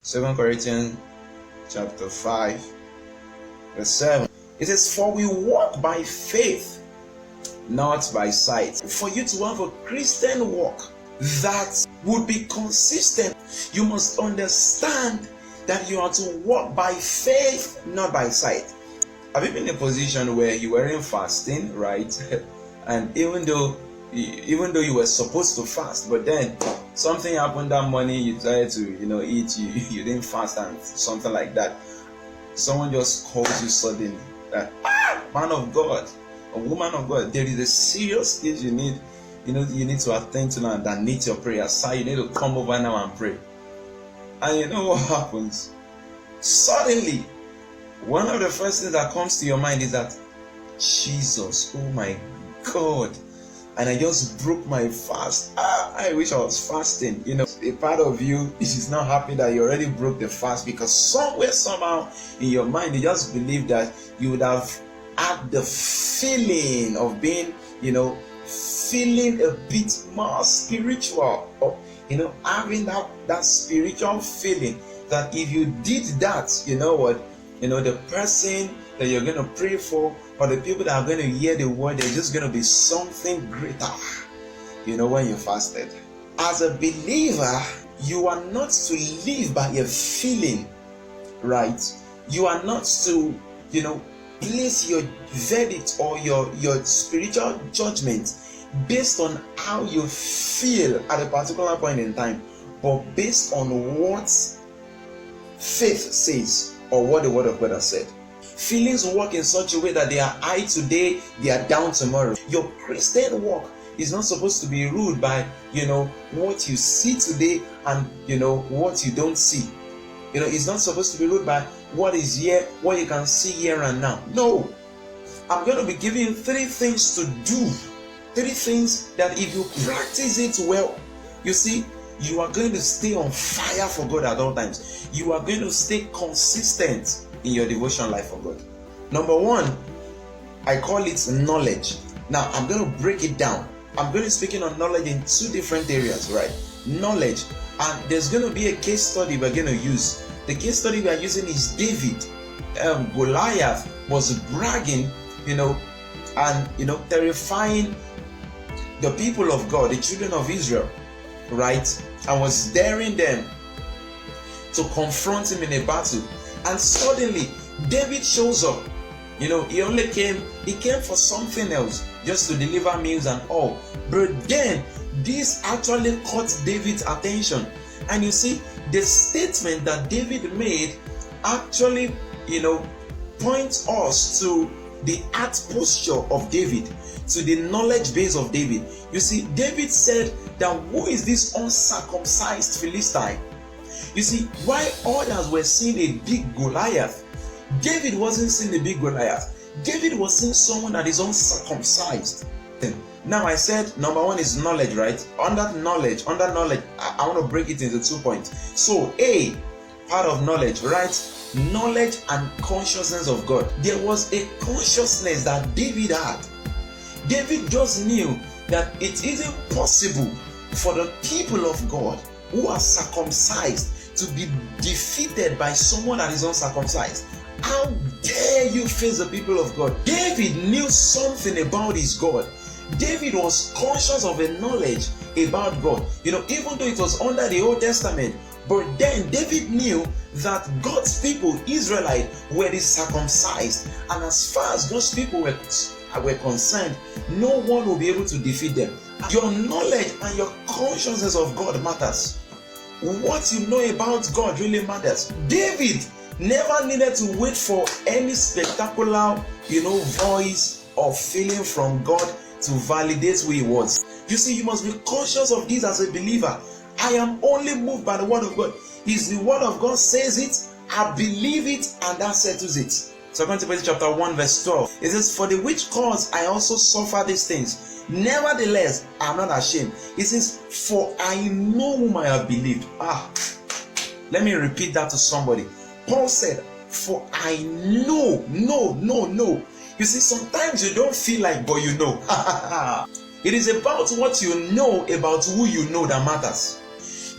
2 Corinthians chapter 5, verse 7. It says, "For we walk by faith, not by sight." For you to have a Christian walk that would be consistent, you must understand that you are to walk by faith, not by sight. Have you been in a position where you weren't fasting, right? And even though you were supposed to fast, but then something happened that morning, you decided to eat, you didn't fast and something like that. Someone just calls you suddenly that, man of God, a woman of God, there is a serious case you need to attend to now that needs your prayer. Sir, you need to come over now and pray. And you know what happens? Suddenly, one of the first things that comes to your mind is that, Jesus, oh my God, and I just broke my fast. I wish I was fasting. A part of you is not happy that you already broke the fast, because somewhere, somehow in your mind, you just believe that you would have had the feeling of being, feeling a bit more spiritual, or, having that spiritual feeling that if you did that, you know what, the person that you're going to pray for, or the people that are going to hear the word, there's just going to be something greater, when you fasted. As a believer, you are not to live by a feeling, right? You are not to, place your verdict or your spiritual judgment based on how you feel at a particular point in time, but based on what faith says or what the word of God has said. Feelings work in such a way that they are high today, they are down tomorrow. Your Christian walk is not supposed to be ruled by, what you see today and, what you don't see. It's not supposed to be ruled by what is here, what you can see here and now. No. I'm going to be giving you 3 things to do. 3 things that if you practice it well, you see, you are going to stay on fire for God at all times. You are going to stay consistent in your devotion life for God. Number 1, I call it knowledge. Now, I'm going to break it down. I'm going to be speaking on knowledge in 2 different areas, right? Knowledge. And there's going to be a case study we're going to use. The case study we are using is David. Goliath was bragging, and, terrifying the people of God, the children of Israel, right? And was daring them to confront him in a battle. And suddenly, David shows up. He came for something else, just to deliver meals and all. But then, this actually caught David's attention. And you see, the statement that David made actually, points us to the heart posture of David, to the knowledge base of David. You see, David said that, who is this uncircumcised Philistine? You see, while others were seeing a big Goliath, David wasn't seeing a big Goliath. David was seeing someone that is uncircumcised. Now I said number 1 is knowledge, right? Under knowledge, I want to break it into 2 points. So A, part of knowledge, right? Knowledge and consciousness of God. There was a consciousness that David had. David just knew that it isn't possible for the people of God who are circumcised to be defeated by someone that is uncircumcised. How dare you face the people of God? David knew something about his God. David was conscious of a knowledge about God. Even though it was under the Old Testament, but then David knew that God's people, Israelites, were the circumcised. And as far as God's people were concerned, no one will be able to defeat them. Your knowledge and your consciousness of God matters. What you know about God really matters. David never needed to wait for any spectacular, voice or feeling from God to validate who he was. You see, you must be conscious of this as a believer. I am only moved by the word of God. If the word of God says it, I believe it, and that settles it. 2 Timothy chapter 1 verse 12. It says, "For the which cause I also suffer these things. Nevertheless, I am not ashamed." It says, "For I know whom I have believed." Let me repeat that to somebody. Paul said, "For I know." No. You see, sometimes you don't feel like, but you know. It is about what you know about who you know that matters.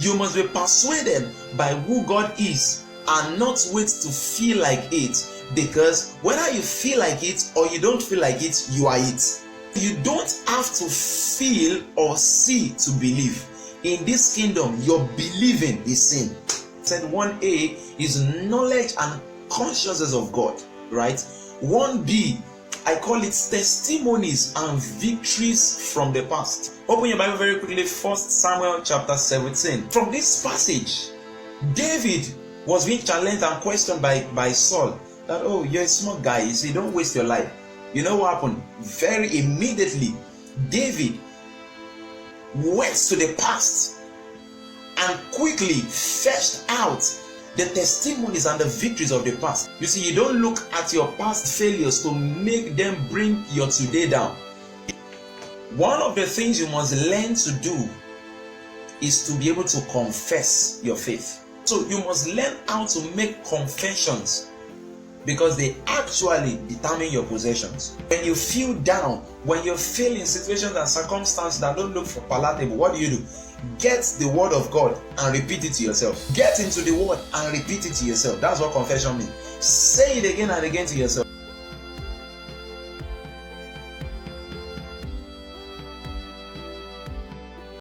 You must be persuaded by who God is and not wait to feel like it, because whether you feel like it or you don't feel like it, you are it. You don't have to feel or see to believe. In this kingdom, your believing is sin. Said 1A is knowledge and consciousness of God, right? 1B, I call it testimonies and victories from the past. Open your Bible very quickly, 1 Samuel chapter 17. From this passage, David was being challenged and questioned by Saul that, oh, you're a smart guy, you see, don't waste your life. You know what happened? Very immediately, David went to the past and quickly fetched out the testimonies and the victories of the past. You see, you don't look at your past failures to make them bring your today down. One of the things you must learn to do is to be able to confess your faith. So you must learn how to make confessions, because they actually determine your possessions. When you feel down, when you feel in situations and circumstances that don't look for palatable, what do? Get the word of God and repeat it to yourself. Get into the word and repeat it to yourself. That's what confession means. Say it again and again to yourself.